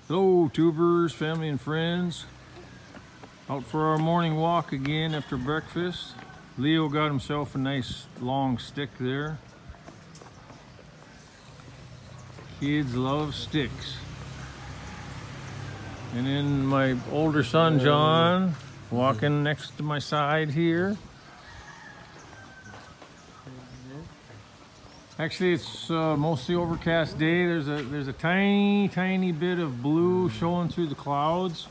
Hello, tubers, family and friends. Out for our morning walk again after breakfast. Leo got himself a nice long stick there. Kids love sticks. And then my older son, John, walking next to my side here. Actually, it's mostly overcast day. There's a tiny bit of blue showing through the clouds.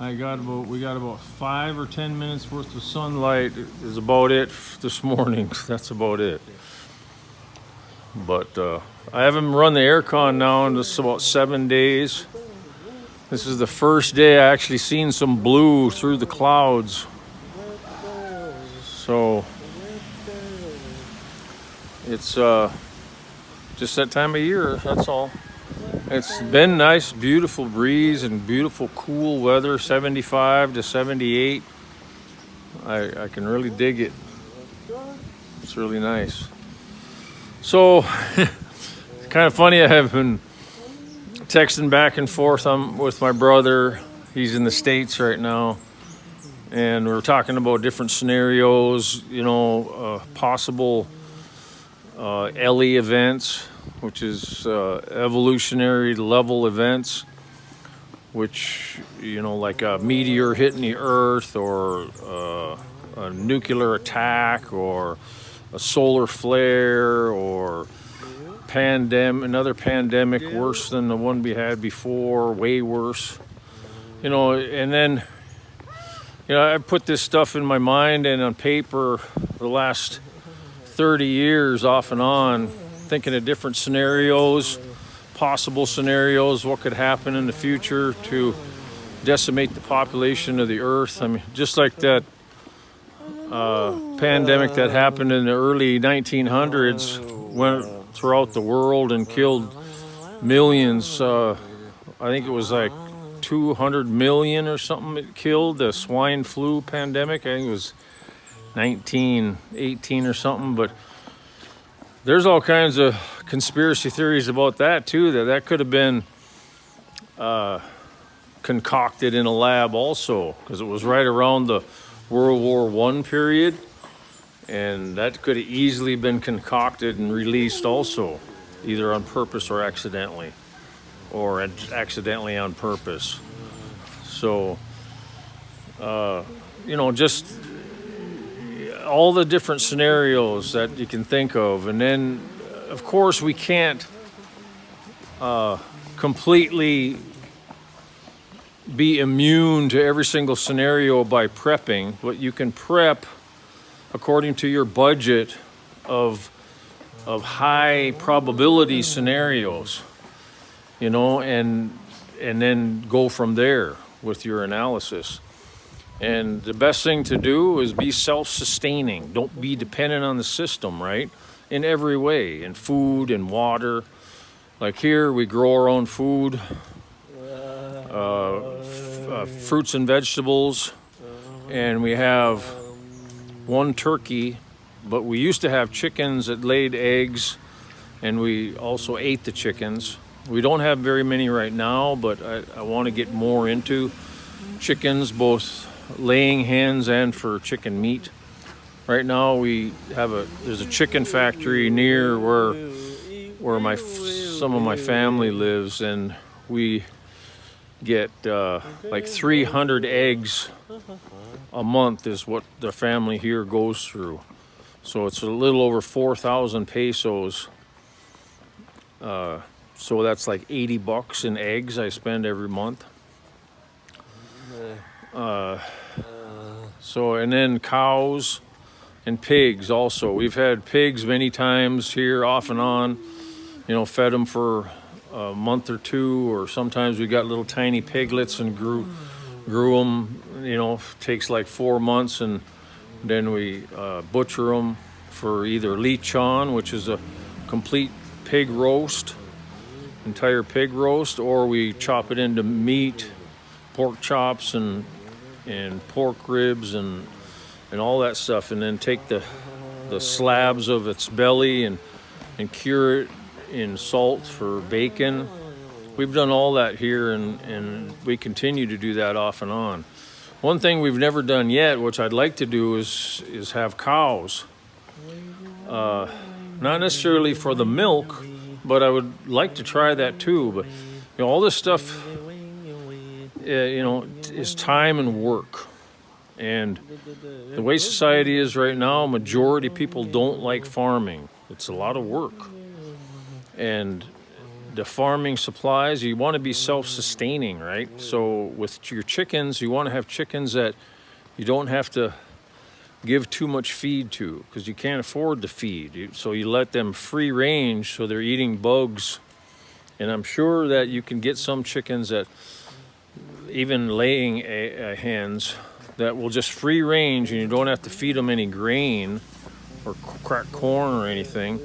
We got about 5 or 10 minutes worth of sunlight is about it this morning. That's about it. But I haven't run the aircon now in just about 7 days. This is the first day I actually seen some blue through the clouds. So it's just that time of year, that's all. It's been nice, beautiful breeze and beautiful cool weather, 75 to 78. I can really dig it. It's really nice. So, kind of funny, I have been texting back and forth with my brother. He's in the States right now. And we're talking about different scenarios, possible ELE events, which is evolutionary level events, which, like a meteor hitting the Earth or a nuclear attack or a solar flare or another pandemic worse than the one we had before, way worse. And then, I put this stuff in my mind and on paper the last 30 years off and on, thinking of different scenarios, possible scenarios, what could happen in the future to decimate the population of the Earth. I mean, just like that pandemic that happened in the early 1900s, went throughout the world and killed millions. I think it was like 200 million or something it killed, the swine flu pandemic. I think it was 1918 or something, but there's all kinds of conspiracy theories about that too, that could have been concocted in a lab also, because it was right around the World War I period, and that could have easily been concocted and released also, either on purpose or accidentally on purpose. So, just all the different scenarios that you can think of. And then, of course, we can't completely be immune to every single scenario by prepping, but you can prep according to your budget of high probability scenarios, and then go from there with your analysis. And the best thing to do is be self-sustaining. Don't be dependent on the system, right? In every way, in food and water. Like here, we grow our own food, fruits and vegetables, and we have one turkey, but we used to have chickens that laid eggs, and we also ate the chickens. We don't have very many right now, but I want to get more into chickens, both laying hens and for chicken meat. Right now there's a chicken factory near where some of my family lives, and we get like 300 eggs a month is what the family here goes through. So it's a little over 4,000 pesos. So that's like $80 in eggs I spend every month. And then cows and pigs also. We've had pigs many times here off and on, fed them for a month or two, or sometimes we got little tiny piglets and grew them, takes like 4 months, and then we butcher them for either lechon, which is a complete pig roast, entire pig roast, or we chop it into meat, pork chops and pork ribs and all that stuff, and then take the slabs of its belly and cure it in salt for bacon, we've done all that here, and we continue to do that off and on. One thing we've never done yet, which I'd like to do, is have cows. Not necessarily for the milk, but I would like to try that too. But all this stuff, is time and work. And the way society is right now, majority of people don't like farming. It's a lot of work. And the farming supplies, you want to be self-sustaining, right? So with your chickens, you want to have chickens that you don't have to give too much feed to, because you can't afford to feed. So you let them free range, so they're eating bugs. And I'm sure that you can get some chickens that, even laying hens, that will just free range, and you don't have to feed them any grain or cracked corn or anything.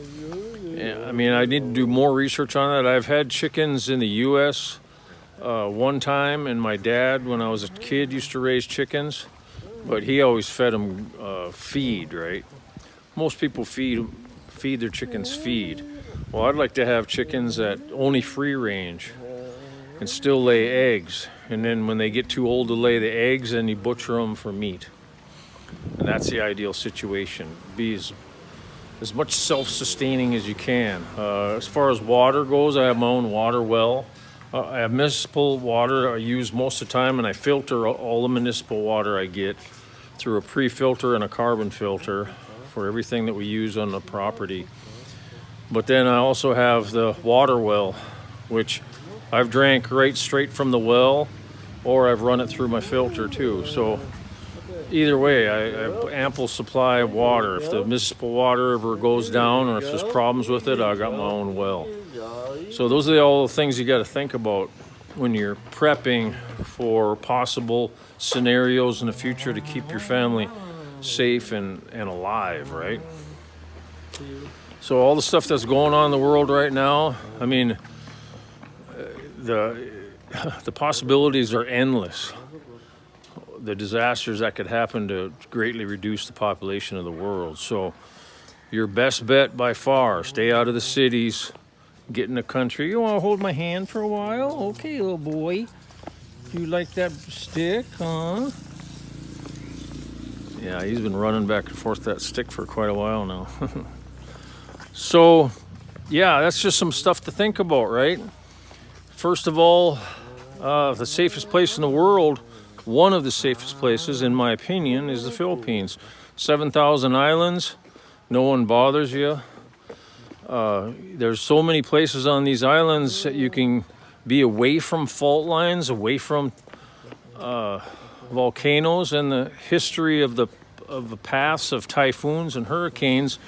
I mean, I need to do more research on that. I've had chickens in the U.S. One time, and my dad, when I was a kid, used to raise chickens, but he always fed them feed, right? Most people feed their chickens feed. Well, I'd like to have chickens that only free range and still lay eggs. And then when they get too old to lay the eggs, then you butcher them for meat. And that's the ideal situation. Be as much self-sustaining as you can. As far as water goes, I have my own water well. I have municipal water I use most of the time, and I filter all the municipal water I get through a pre-filter and a carbon filter for everything that we use on the property. But then I also have the water well, which I've drank right straight from the well, or I've run it through my filter too. So either way, I have ample supply of water. If the municipal water ever goes down, or if there's problems with it, I got my own well. So those are all the things you got to think about when you're prepping for possible scenarios in the future to keep your family safe and alive, right? So all the stuff that's going on in the world right now, I mean, the possibilities are endless. The disasters that could happen to greatly reduce the population of the world. So your best bet by far, stay out of the cities, get in the country. You want to hold my hand for a while? Okay, little boy. You like that stick, huh? Yeah, he's been running back and forth that stick for quite a while now. So, yeah, that's just some stuff to think about, right? First of all, the safest place in the world, one of the safest places, in my opinion, is the Philippines. 7,000 islands, no one bothers you. There's so many places on these islands that you can be away from fault lines, away from volcanoes, and the history of the paths of typhoons and hurricanes.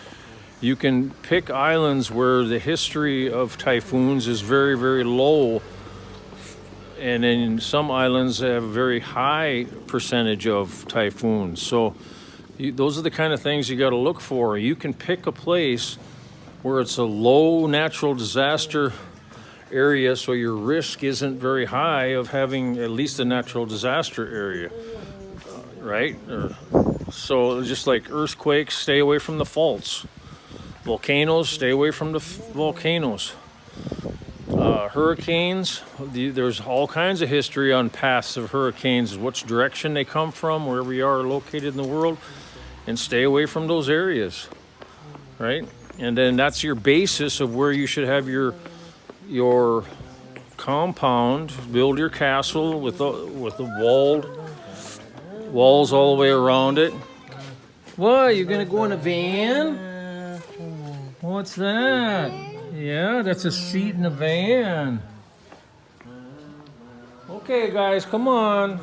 You can pick islands where the history of typhoons is very, very low, and then some islands have a very high percentage of typhoons. So those are the kind of things you got to look for. You can pick a place where it's a low natural disaster area, so your risk isn't very high of having at least a natural disaster area, right? So just like earthquakes, stay away from the faults. Volcanoes, stay away from the volcanoes. Hurricanes, there's all kinds of history on paths of hurricanes, which direction they come from, wherever you are located in the world, and stay away from those areas, right? And then that's your basis of where you should have your compound, build your castle with the walls all the way around it. What, you're gonna go in a van? What's that? Yeah, that's a seat in a van. Okay, guys, come on.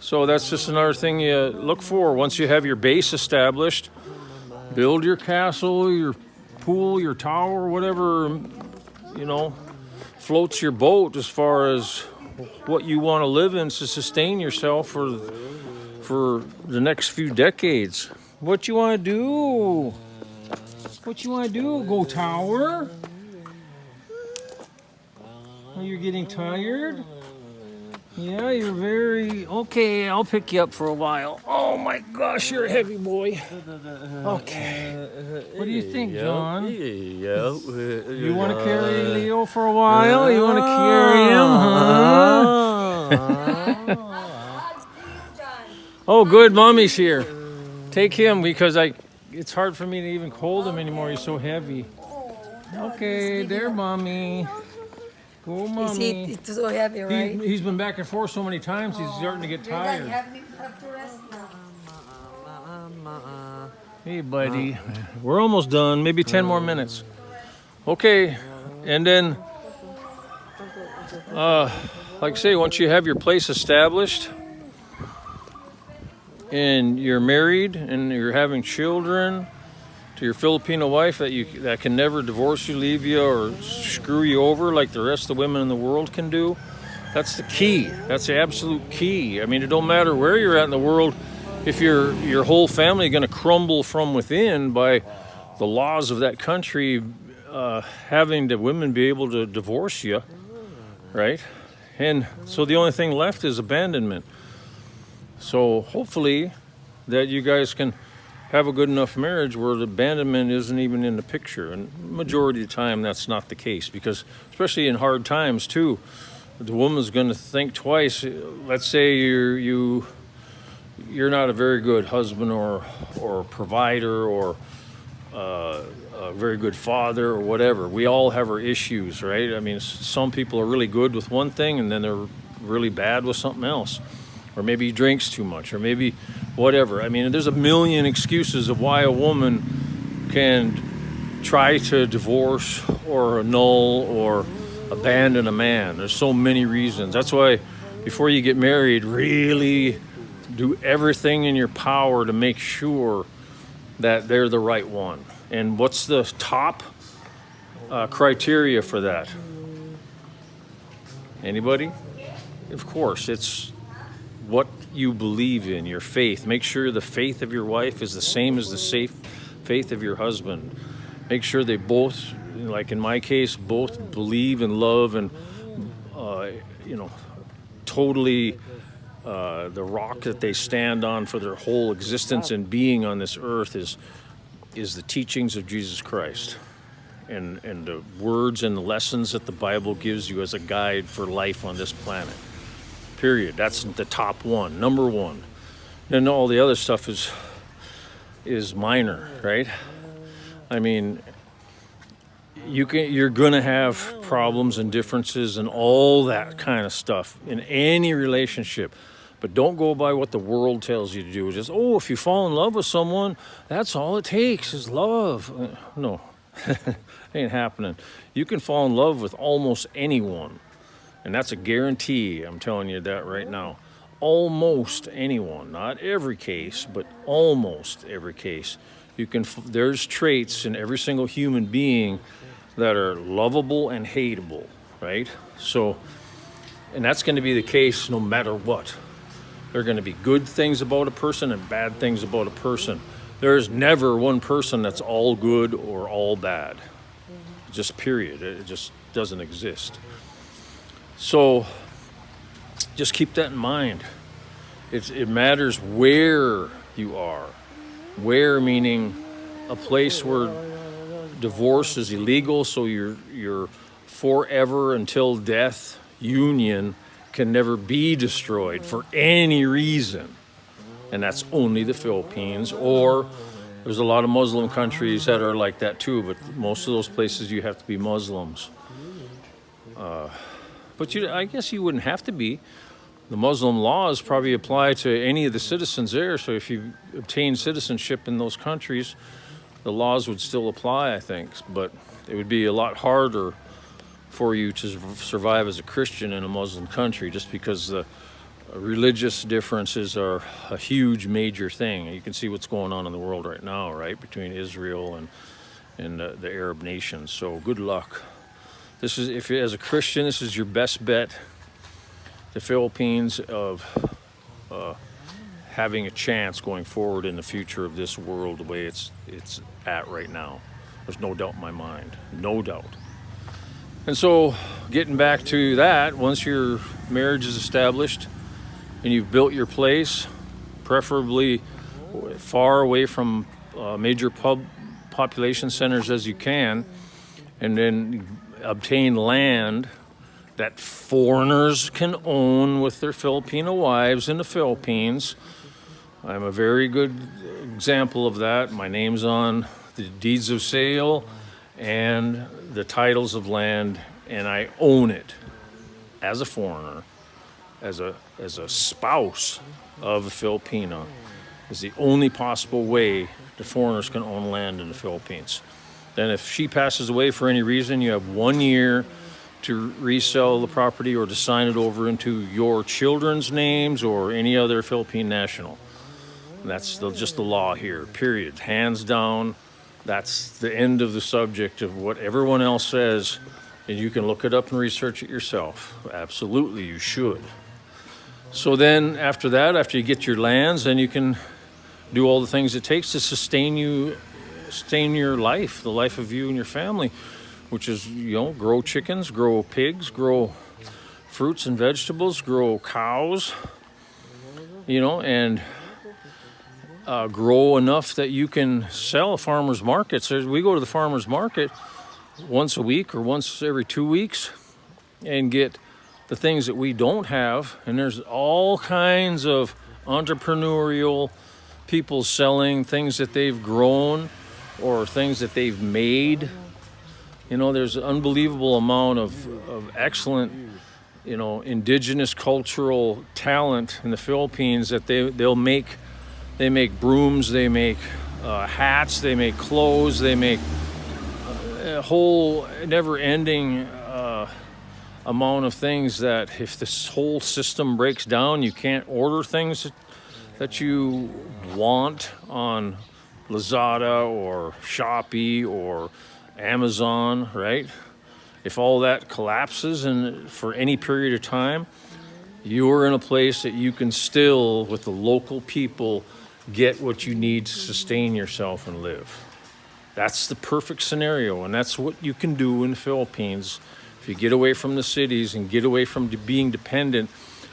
So that's just another thing you look for. Once you have your base established, build your castle, your pool, your tower, whatever, floats your boat as far as what you want to live in to sustain yourself for the next few decades. What you want to do? What you want to do? Go tower? Are you getting tired? Yeah, you're very okay. I'll pick you up for a while. Oh my gosh, you're a heavy boy. Okay. What do you think, John? You want to carry Leo for a while? You want to carry him, huh? Oh, good. Mommy's here. Take him because it's hard for me to even hold him anymore. He's so heavy. Okay, there, mommy. Go, mommy. It's so heavy, right? He's been back and forth so many times, he's starting to get tired. Hey, buddy. We're almost done. Maybe 10 more minutes. Okay. And then, like I say, once you have your place established and you're married and you're having children, to your Filipino wife that can never divorce you, leave you, or screw you over like the rest of the women in the world can do. That's the key. That's the absolute key. I mean, it don't matter where you're at in the world. If your whole family going to crumble from within by the laws of that country, having the women be able to divorce you, right? And so the only thing left is abandonment. So hopefully that you guys can have a good enough marriage where the abandonment isn't even in the picture. And majority of the time, that's not the case, because especially in hard times too, the woman's going to think twice. Let's say you're not a very good husband or provider or a very good father or whatever. We all have our issues, right? I mean, some people are really good with one thing and then they're really bad with something else. Or maybe he drinks too much, or maybe whatever. I mean, there's a million excuses of why a woman can try to divorce or annul or abandon a man. There's so many reasons. That's why before you get married, really do everything in your power to make sure that they're the right one. And what's the top criteria for that? Anybody? Of course, it's what you believe in, your faith. Make sure the faith of your wife is the same as the faith of your husband. Make sure they both, like in my case, both believe and love and, totally the rock that they stand on for their whole existence and being on this earth is the teachings of Jesus Christ and the words and the lessons that the Bible gives you as a guide for life on this planet. Period. That's the top one, number one. Then all the other stuff is minor, right? I mean, you're gonna have problems and differences and all that kind of stuff in any relationship. But don't go by what the world tells you to do. Just, if you fall in love with someone, that's all it takes is love. No, ain't happening. You can fall in love with almost anyone. And that's a guarantee, I'm telling you that right now. Almost anyone, not every case, but almost every case. There's traits in every single human being that are lovable and hateable, right? So, and that's going to be the case no matter what. There are going to be good things about a person and bad things about a person. There's never one person that's all good or all bad. Just period. It just doesn't exist. So just keep that in mind. It matters where you are. Where meaning a place where divorce is illegal, so your forever until death union can never be destroyed for any reason. And that's only the Philippines, or there's a lot of Muslim countries that are like that too, but most of those places you have to be Muslims. But I guess you wouldn't have to be. The Muslim laws probably apply to any of the citizens there. So if you obtain citizenship in those countries, the laws would still apply, I think. But it would be a lot harder for you to survive as a Christian in a Muslim country, just because the religious differences are a huge, major thing. You can see what's going on in the world right now, right, between Israel and the Arab nations. So good luck. This is, if as a Christian, this is your best bet. The Philippines of having a chance going forward in the future of this world the way it's at right now. There's no doubt in my mind, no doubt. And so getting back to that, once your marriage is established and you've built your place, preferably far away from major population centers as you can, and then obtain land that foreigners can own with their Filipino wives in the Philippines. I'm a very good example of that. My name's on the deeds of sale and the titles of land, and I own it as a foreigner, as a spouse of a Filipino. Is the only possible way the foreigners can own land in the Philippines. Then if she passes away for any reason, you have 1 year to resell the property or to sign it over into your children's names or any other Philippine national. And that's just the law here, period. Hands down. That's the end of the subject of what everyone else says, and you can look it up and research it yourself. Absolutely, you should. So then after that, after you get your lands, then you can do all the things it takes to sustain your life, the life of you and your family, which is, grow chickens, grow pigs, grow fruits and vegetables, grow cows, and grow enough that you can sell farmers markets. We go to the farmers market once a week or once every 2 weeks and get the things that we don't have. And there's all kinds of entrepreneurial people selling things that they've grown or things that they've made. There's an unbelievable amount of excellent, indigenous cultural talent in the Philippines that they make brooms, they make hats, they make clothes, they make a whole never-ending amount of things that if this whole system breaks down, you can't order things that you want on Lazada or Shopee or Amazon, right? If all that collapses and for any period of time, you're in a place that you can still, with the local people, get what you need to sustain yourself and live. That's the perfect scenario, and that's what you can do in the Philippines if you get away from the cities and get away from being dependent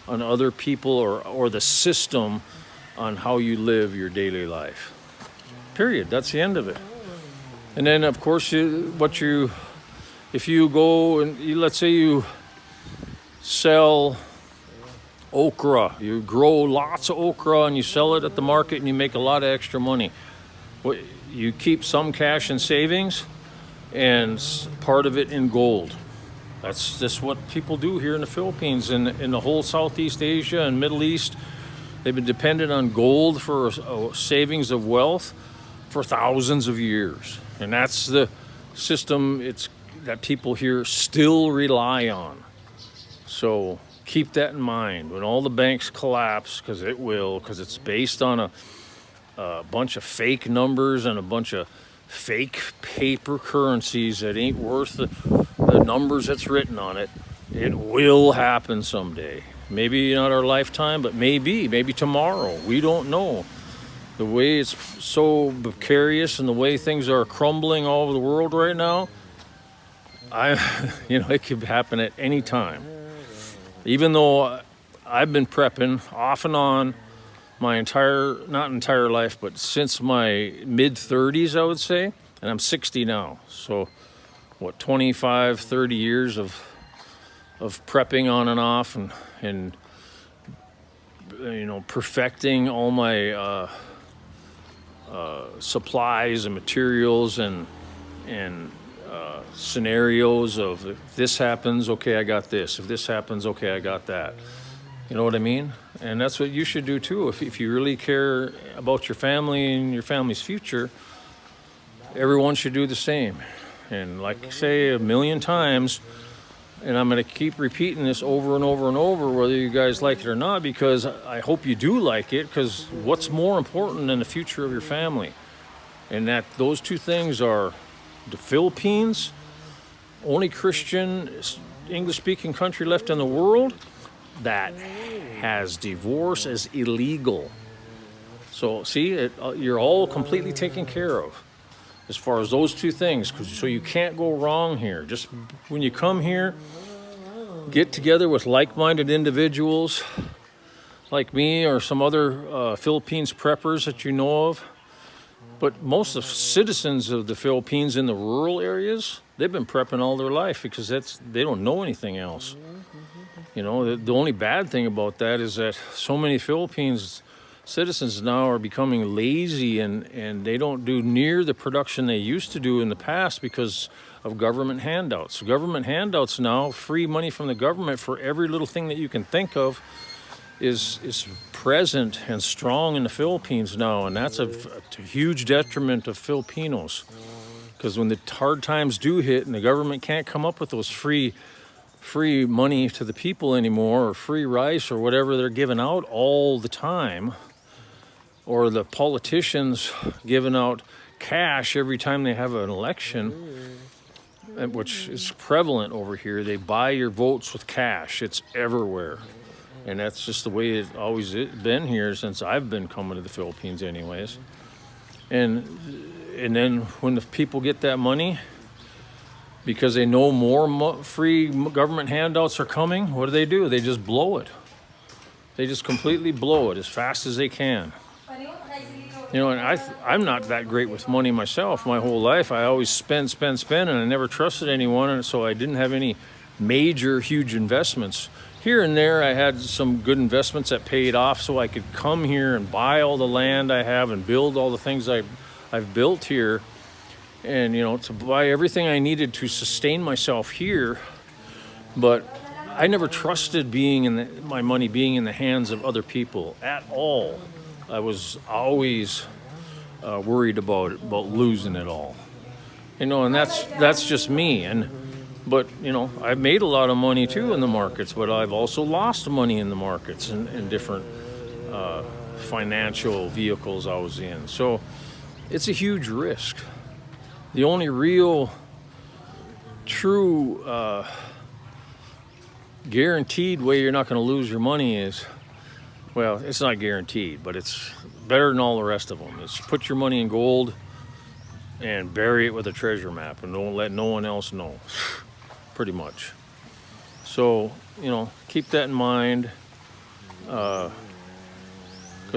on other people or the system on how you live your daily life. Period. That's the end of it. And then, of course, if you go and let's say you sell okra, you grow lots of okra and you sell it at the market and you make a lot of extra money. You keep some cash in savings and part of it in gold. That's just what people do here in the Philippines and in the whole Southeast Asia and Middle East. They've been dependent on gold for savings of wealth for thousands of years. And that's the system that people here still rely on. So keep that in mind. When all the banks collapse, because it's based on a bunch of fake numbers and a bunch of fake paper currencies that ain't worth the numbers that's written on it, it will happen someday. Maybe not our lifetime, but maybe tomorrow. We don't know. The way it's so precarious and the way things are crumbling all over the world right now, it could happen at any time. Even though I've been prepping off and on my not entire life, but since my mid-30s, I would say, and I'm 60 now. So, 25, 30 years of prepping on and off and perfecting all my supplies and materials and scenarios of if this happens, okay, I got this. If this happens, okay, I got that. You know what I mean? And that's what you should do too. If you really care about your family and your family's future, everyone should do the same. And like I say a million times, and I'm going to keep repeating this over and over and over, whether you guys like it or not, because I hope you do like it, because what's more important than the future of your family? And that those two things are the Philippines, only Christian English-speaking country left in the world that has divorce as illegal. So see, you're all completely taken care of as far as those two things. So you can't go wrong here. Just when you come here, get together with like-minded individuals like me or some other Philippines preppers that you know of. But most of the citizens of the Philippines in the rural areas, they've been prepping all their life because they don't know anything else. You know, the only bad thing about that is that so many Philippines citizens now are becoming lazy and they don't do near the production they used to do in the past because of government handouts. Government handouts now, free money from the government for every little thing that you can think of is present and strong in the Philippines now, and that's a huge detriment of Filipinos, because when the hard times do hit and the government can't come up with those free money to the people anymore, or free rice or whatever they're giving out all the time, or the politicians giving out cash every time they have an election, which is prevalent over here. They buy your votes with cash. It's everywhere. And that's just the way it's always been here since I've been coming to the Philippines anyways. And then when the people get that money, because they know more free government handouts are coming, what do? They just blow it. They just completely blow it as fast as they can. You know, and I'm not that great with money myself. My whole life, I always spend, and I never trusted anyone, and so I didn't have any major, huge investments. Here and there, I had some good investments that paid off, so I could come here and buy all the land I have and build all the things I've built here, and you know, to buy everything I needed to sustain myself here. But I never trusted my money being in the hands of other people at all. I was always worried about losing it all, you know, and that's just me. But, you know, I've made a lot of money, too, in the markets, but I've also lost money in the markets and in different financial vehicles I was in. So it's a huge risk. The only real, true, guaranteed way you're not going to lose your money is, well, it's not guaranteed, but it's better than all the rest of them. It's put your money in gold and bury it with a treasure map and don't let no one else know. Pretty much. So, you know, keep that in mind, because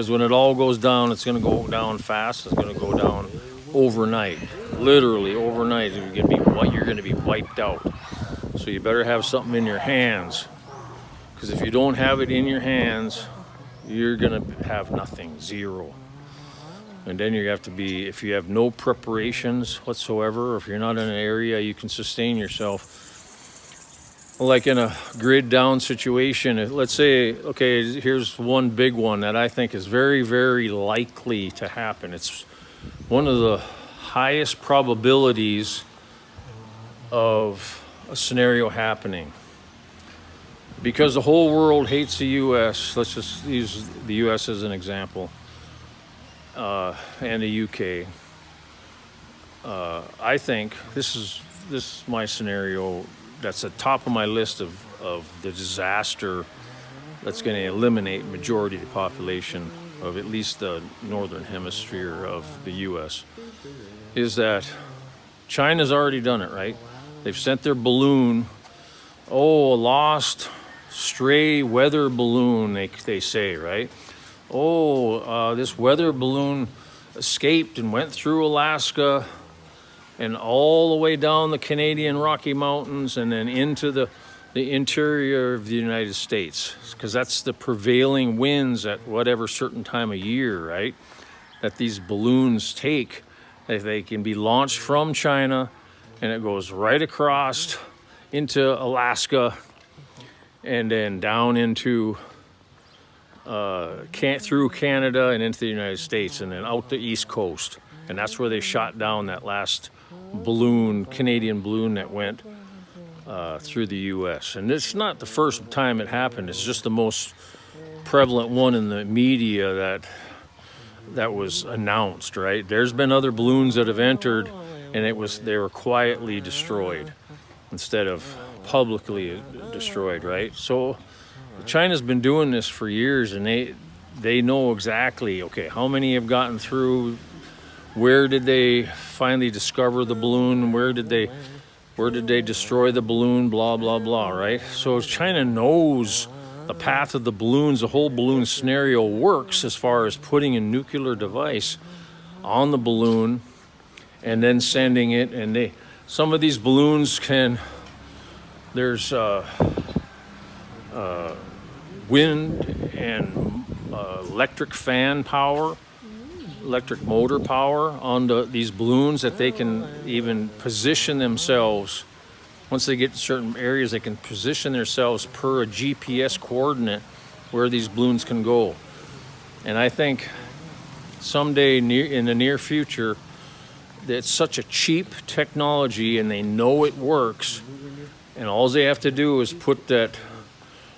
when it all goes down, it's going to go down fast. It's going to go down overnight, literally overnight. You're going to be wiped out. So you better have something in your hands, because if you don't have it in your hands, you're going to have nothing, zero. And then you have to be, if you have no preparations whatsoever, or if you're not in an area you can sustain yourself, like in a grid down situation, let's say, okay, here's one big one that I think is very, very likely to happen. It's one of the highest probabilities of a scenario happening. Because the whole world hates the U.S., let's just use the U.S. as an example, and the UK. I think this is my scenario that's at the top of my list of the disaster that's going to eliminate majority of the population of at least the northern hemisphere of the U.S. is that China's already done it, right? They've sent their balloon, a lost stray weather balloon, they say, right? This weather balloon escaped and went through Alaska and all the way down the Canadian Rocky Mountains and then into the interior of the United States, because that's the prevailing winds at whatever certain time of year, right? That these balloons take. They can be launched from China and it goes right across into Alaska and then down into through Canada and into the United States and then out the East Coast. And that's where they shot down that last Canadian balloon that went through the U.S. And it's not the first time it happened. It's just the most prevalent one in the media that was announced, right? There's been other balloons that have entered and they were quietly destroyed instead of publicly destroyed, right? So China's been doing this for years, and they know exactly, okay, how many have gotten through, where did they finally discover the balloon, where did they Where did they destroy the balloon? Blah, blah, blah, right? So China knows the path of the balloons, the whole balloon scenario works as far as putting a nuclear device on the balloon and then sending it. And some of these balloons there's wind and electric fan power, electric motor power on these balloons that they can even position themselves. Once they get to certain areas, they can position themselves per a GPS coordinate where these balloons can go. And I think someday in the near future, it's such a cheap technology and they know it works. And all they have to do is put that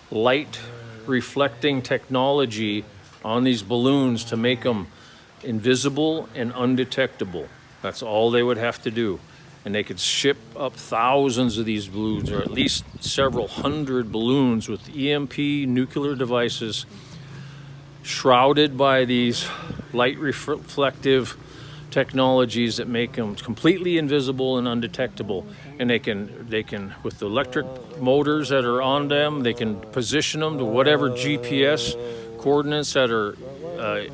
light reflecting technology on these balloons to make them invisible and undetectable. That's all they would have to do. And they could ship up thousands of these balloons, or at least several hundred balloons with EMP nuclear devices shrouded by these light reflective technologies that make them completely invisible and undetectable. And they can with the electric motors that are on them, they can position them to whatever GPS coordinates that are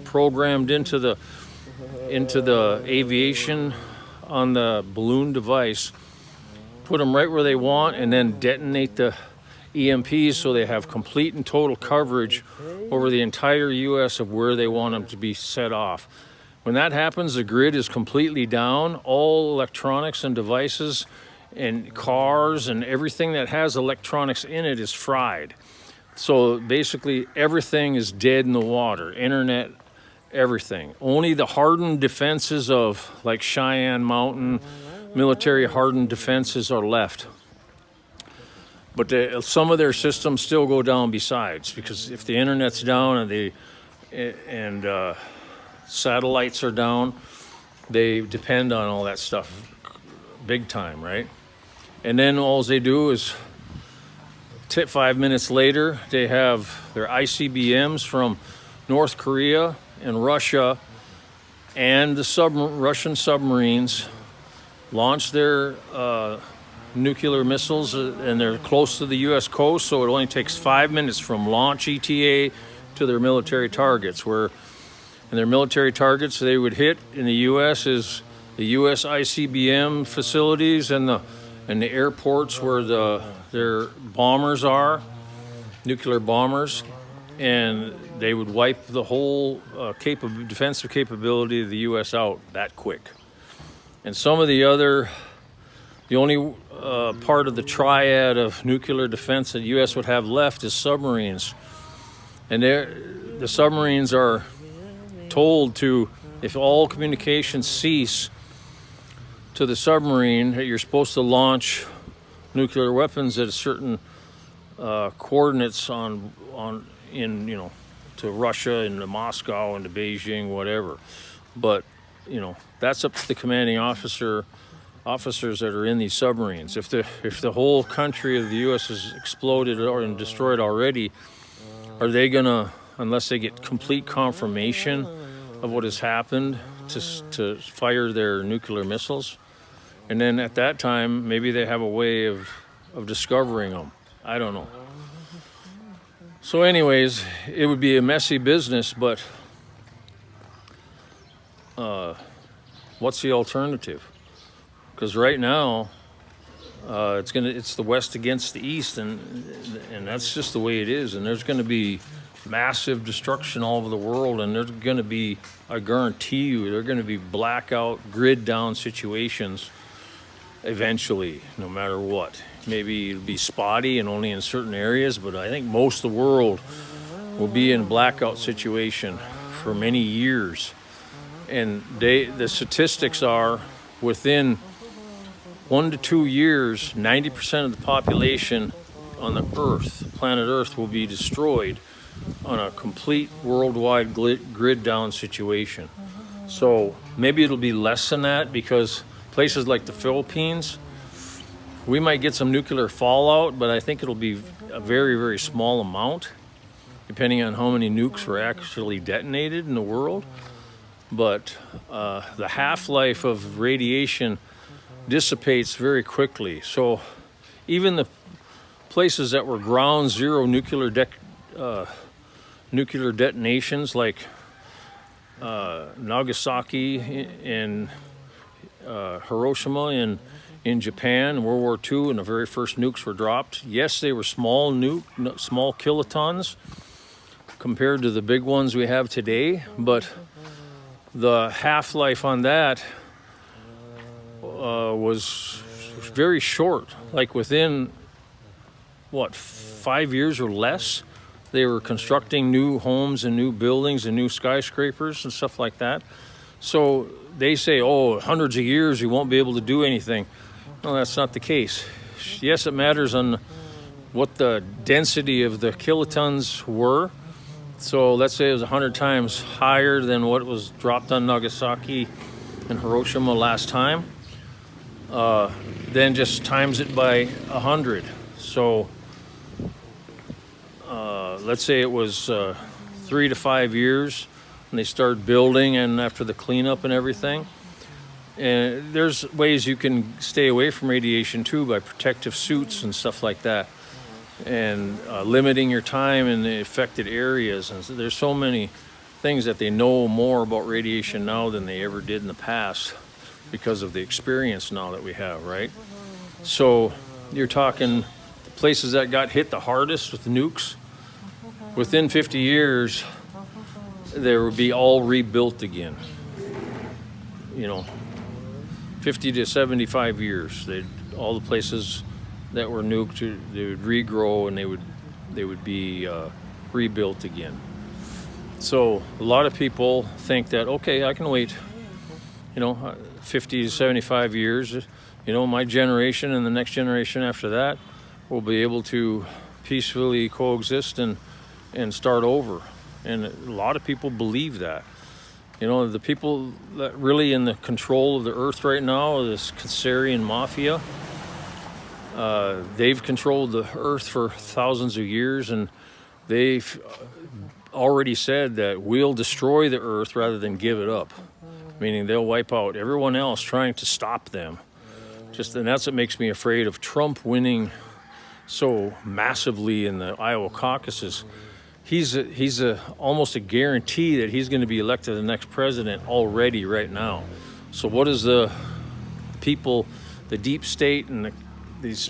programmed into the aviation on the balloon device, put them right where they want, and then detonate the EMPs so they have complete and total coverage over the entire U.S. of where they want them to be set off. When that happens, the grid is completely down. All electronics and devices and cars and everything that has electronics in it is fried. So basically everything is dead in the water, internet, everything. Only the hardened defenses of like Cheyenne Mountain, military hardened defenses are left. But some of their systems still go down besides, because if the internet's down and satellites are down, they depend on all that stuff big time, right? And then all they do is 5 minutes later, they have their ICBMs from North Korea and Russia and the Russian submarines launch their nuclear missiles, and they're close to the U.S. coast, so it only takes 5 minutes from launch ETA to their military targets. And their military targets they would hit in the U.S. is the U.S. ICBM facilities and the airports where their bombers are, nuclear bombers, and they would wipe the whole defensive capability of the U.S. out that quick. And some of the only part of the triad of nuclear defense that the U.S. would have left is submarines. And the submarines are told to, if all communications cease to the submarine, that you're supposed to launch nuclear weapons at a certain coordinates to Russia and to Moscow and to Beijing, whatever. But that's up to the commanding officers that are in these submarines. If the whole country of the U.S. is exploded and destroyed already, are they gonna, unless they get complete confirmation of what has happened, to fire their nuclear missiles? And then at that time, maybe they have a way of discovering them. I don't know. So anyways, it would be a messy business, but what's the alternative? Because right now, it's the West against the East, and that's just the way it is. And there's going to be massive destruction all over the world, and there's going to be, I guarantee you, there are going to be blackout, grid down situations eventually, no matter what. Maybe it'll be spotty and only in certain areas, but I think most of the world will be in a blackout situation for many years. And the statistics are within 1 to 2 years, 90% of the population on the Earth, planet Earth, will be destroyed on a complete worldwide grid down situation. So maybe it'll be less than that, because places like the Philippines, we might get some nuclear fallout, but I think it'll be a very, very small amount, depending on how many nukes were actually detonated in the world. But the half-life of radiation dissipates very quickly. So even the places that were ground zero nuclear detonations, like Nagasaki and Hiroshima in Japan, World War II, and the very first nukes were dropped. Yes, they were small kilotons compared to the big ones we have today, but the half-life on that was very short. Like within, 5 years or less, they were constructing new homes and new buildings and new skyscrapers and stuff like that. So they say, hundreds of years you won't be able to do anything. No, that's not the case. Yes, it matters on what the density of the kilotons were. So let's say it was 100 times higher than what was dropped on Nagasaki and Hiroshima last time. Then just times it by 100. So let's say it was 3 to 5 years and they started building, and after the cleanup and everything. And there's ways you can stay away from radiation too, by protective suits and stuff like that, and limiting your time in the affected areas. And so there's so many things that they know more about radiation now than they ever did in the past because of the experience now that we have, right? So you're talking places that got hit the hardest with nukes. Within 50 years, there would be all rebuilt again. 50 to 75 years. All the places that were nuked, they would regrow and they would be rebuilt again. So a lot of people think that, okay, I can wait, 50 to 75 years. My generation and the next generation after that will be able to peacefully coexist and start over. And a lot of people believe that. The people that really in the control of the earth right now, this Khazarian mafia, they've controlled the earth for thousands of years, and they've already said that we'll destroy the earth rather than give it up, meaning they'll wipe out everyone else trying to stop them. And that's what makes me afraid of Trump winning so massively in the Iowa caucuses. He's almost a guarantee that he's going to be elected the next president already right now. So what is the people, the deep state and these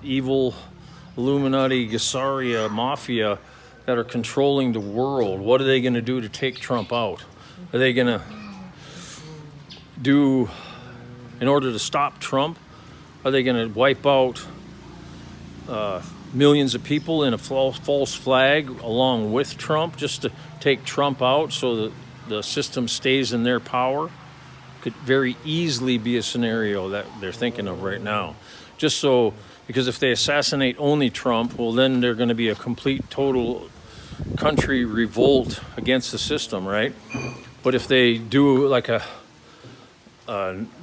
evil Illuminati, Khazarian mafia that are controlling the world, what are they going to do to take Trump out? Are they going to do, in order to stop Trump, are they going to wipe out millions of people in a false flag along with Trump just to take Trump out so that the system stays in their power? Could very easily be a scenario that they're thinking of right now. Because if they assassinate only Trump, well, then they're going to be a complete, total country revolt against the system, right? But if they do like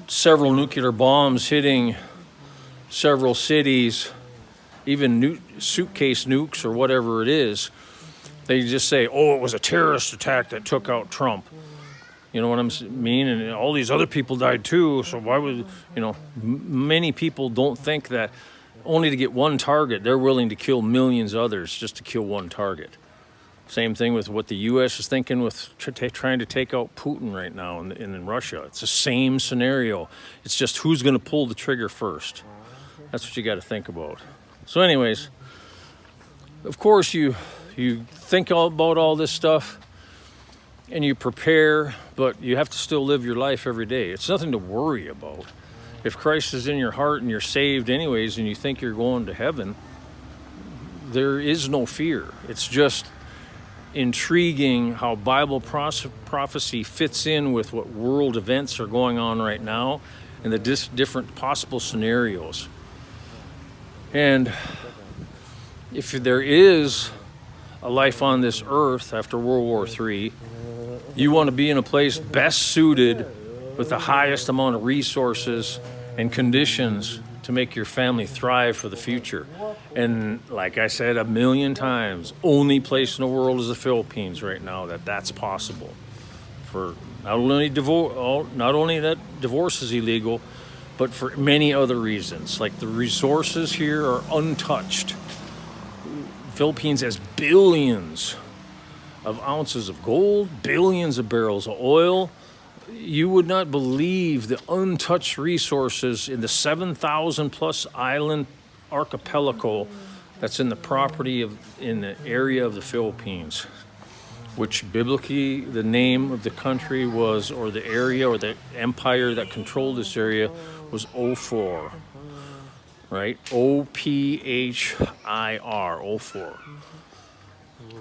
several nuclear bombs hitting several cities, even suitcase nukes or whatever it is, they just say, it was a terrorist attack that took out Trump. You know what I mean? And all these other people died too, so why would, many people don't think that only to get one target, they're willing to kill millions of others just to kill one target. Same thing with what the U.S. is thinking with trying to take out Putin right now in Russia. It's the same scenario. It's just who's going to pull the trigger first. That's what you got to think about. So anyways, of course you think about all this stuff and you prepare, but you have to still live your life every day. It's nothing to worry about. If Christ is in your heart and you're saved anyways and you think you're going to heaven, there is no fear. It's just intriguing how Bible prophecy fits in with what world events are going on right now and the different possible scenarios. And if there is a life on this earth after World War III, you want to be in a place best suited with the highest amount of resources and conditions to make your family thrive for the future. And like I said 1,000,000 times, only place in the world is the Philippines right now that's possible. For not only that divorce is illegal, but for many other reasons. Like the resources here are untouched. Philippines has billions of ounces of gold, billions of barrels of oil. You would not believe the untouched resources in the 7,000 plus island archipelago that's in the property of in the area of the Philippines, which biblically the name of the country was, or the area or the empire that controlled this area was Ophir, right? Ophir, Ophir.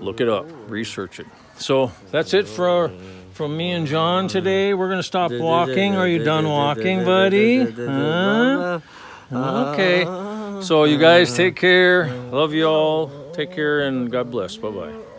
Look it up, research it. So that's it from me and John today. We're gonna stop walking. Are you done walking, buddy? Huh? Okay. So you guys take care. Love you all. Take care and God bless. Bye-bye.